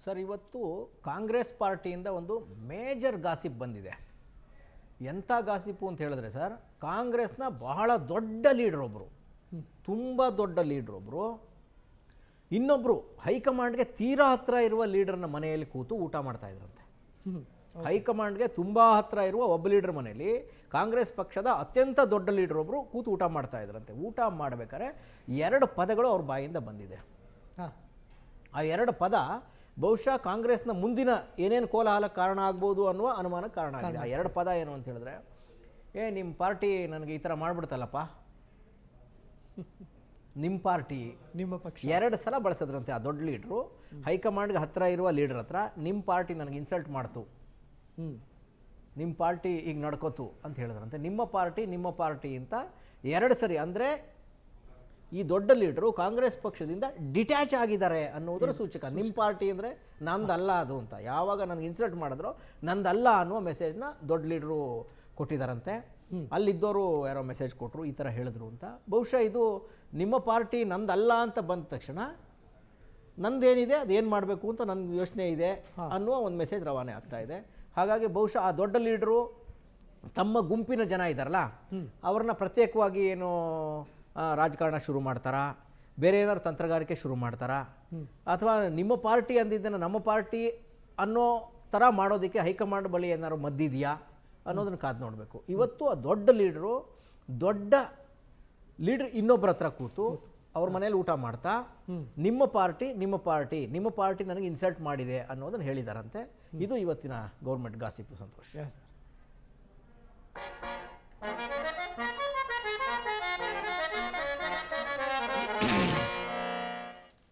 Sir, ಇವತ್ತು ಕಾಂಗ್ರೆಸ್ ಪಾರ್ಟಿಯಿಂದ ಒಂದು major gossip ಬಂದಿದೆ. ಎಂಥ ಗಾಸಿಪು ಅಂತ ಹೇಳಿದ್ರೆ ಸರ್, ಕಾಂಗ್ರೆಸ್ನ ಬಹಳ ದೊಡ್ಡ ಲೀಡ್ರ್ ಒಬ್ಬರು, ತುಂಬ ದೊಡ್ಡ ಲೀಡ್ರ್ ಒಬ್ಬರು, ಇನ್ನೊಬ್ಬರು ಹೈಕಮಾಂಡ್ಗೆ ತೀರಾ ಹತ್ತಿರ ಇರುವ ಲೀಡರ್ನ ಮನೆಯಲ್ಲಿ ಕೂತು ಊಟ ಮಾಡ್ತಾ ಇದ್ರಂತೆ. ಹೈಕಮಾಂಡ್ಗೆ ತುಂಬ ಹತ್ತಿರ ಇರುವ ಒಬ್ಬ ಲೀಡರ್ ಮನೆಯಲ್ಲಿ ಕಾಂಗ್ರೆಸ್ ಪಕ್ಷದ ಅತ್ಯಂತ ದೊಡ್ಡ ಲೀಡರ್ ಒಬ್ಬರು ಕೂತು ಊಟ ಮಾಡ್ತಾ ಇದ್ರಂತೆ. ಊಟ ಮಾಡಬೇಕಾದ್ರೆ 2 ಪದಗಳು ಅವ್ರ ಬಾಯಿಂದ ಬಂದಿದೆ. ಆ 2 ಪದ ಬಹುಶಃ ಕಾಂಗ್ರೆಸ್ನ ಮುಂದಿನ ಏನೇನು ಕೋಲಾಹಲಕ್ಕೆ ಕಾರಣ ಆಗ್ಬೋದು ಅನ್ನುವ ಅನುಮಾನಕ್ಕೆ ಕಾರಣ ಆಗಿದೆ. ಆ 2 ಪದ ಏನು ಅಂತ ಹೇಳಿದ್ರೆ, ನಿಮ್ಮ ಪಾರ್ಟಿ ನನಗೆ ಈ ಥರ ಮಾಡಿಬಿಡ್ತಲ್ಲಪ್ಪ, ನಿಮ್ಮ ಪಾರ್ಟಿ, ನಿಮ್ಮ ಪಕ್ಷ 2 ಸಲ ಬಳಸಿದ್ರಂತೆ. ಆ ದೊಡ್ಡ ಲೀಡ್ರು ಹೈಕಮಾಂಡ್ಗೆ ಹತ್ತಿರ ಇರುವ ಲೀಡರ್ ಹತ್ರ, ನಿಮ್ಮ ಪಾರ್ಟಿ ನನಗೆ ಇನ್ಸಲ್ಟ್ ಮಾಡ್ತು, ನಿಮ್ಮ ಪಾರ್ಟಿ ಈಗ ನಡ್ಕೋತು ಅಂತ ಹೇಳಿದ್ರಂತೆ. ನಿಮ್ಮ ಪಾರ್ಟಿ ಅಂತ 2 ಸರಿ. ಅಂದರೆ ಈ ದೊಡ್ಡ ಲೀಡರು ಕಾಂಗ್ರೆಸ್ ಪಕ್ಷದಿಂದ ಡಿಟ್ಯಾಚ್ ಆಗಿದ್ದಾರೆ ಅನ್ನೋದರ ಸೂಚಕ. ನಿಮ್ಮ ಪಾರ್ಟಿ ಅಂದರೆ ನಂದಲ್ಲ ಅದು ಅಂತ. ಯಾವಾಗ ನನಗೆ ಇನ್ಸಲ್ಟ್ ಮಾಡಿದ್ರು ನಂದಲ್ಲ ಅನ್ನುವ ಮೆಸೇಜ್ನ ದೊಡ್ಡ ಲೀಡ್ರು ಕೊಟ್ಟಿದ್ದಾರಂತೆ. ಅಲ್ಲಿದ್ದವರು ಯಾರೋ ಮೆಸೇಜ್ ಕೊಟ್ಟರು, ಈ ಥರ ಹೇಳಿದ್ರು ಅಂತ. ಬಹುಶಃ ಇದು ನಿಮ್ಮ ಪಾರ್ಟಿ ನಂದಲ್ಲ ಅಂತ ಬಂದ ತಕ್ಷಣ ನಂದೇನಿದೆ ಅದೇನು ಮಾಡಬೇಕು ಅಂತ ನನಗೆ ಯೋಚನೆ ಇದೆ ಅನ್ನುವ ಒಂದು ಮೆಸೇಜ್ ರವಾನೆ ಆಗ್ತಾ ಇದೆ. ಹಾಗಾಗಿ ಬಹುಶಃ ಆ ದೊಡ್ಡ ಲೀಡ್ರು ತಮ್ಮ ಗುಂಪಿನ ಜನ ಇದ್ದಾರಲ್ಲ, ಅವ್ರನ್ನ ಪ್ರತ್ಯೇಕವಾಗಿ ಏನು ರಾಜಕಾರಣ ಶುರು ಮಾಡ್ತಾರಾ, ಬೇರೆ ಏನಾದ್ರು ತಂತ್ರಗಾರಿಕೆ ಶುರು ಮಾಡ್ತಾರಾ, ಅಥವಾ ನಿಮ್ಮ ಪಾರ್ಟಿ ಅಂದಿದ್ದನ್ನು ನಮ್ಮ ಪಾರ್ಟಿ ಅನ್ನೋ ಥರ ಮಾಡೋದಕ್ಕೆ ಹೈಕಮಾಂಡ್ ಬಳಿ ಏನಾದ್ರು ಮದ್ದಿದೆಯಾ ಅನ್ನೋದನ್ನು ಕಾದು ನೋಡಬೇಕು. ಇವತ್ತು ಆ ದೊಡ್ಡ ಲೀಡ್ರ್ ಇನ್ನೊಬ್ಬರ ಹತ್ರ ಕೂತು ಅವ್ರ ಮನೇಲಿ ಊಟ ಮಾಡ್ತಾ ನಿಮ್ಮ ಪಾರ್ಟಿ ನನಗೆ ಇನ್ಸಲ್ಟ್ ಮಾಡಿದೆ ಅನ್ನೋದನ್ನು ಹೇಳಿದಾರಂತೆ. ಇದು ಇವತ್ತಿನ ಗೌರ್ಮೆಂಟ್ ಗಾಸಿಪು. ಸಂತೋಷ್.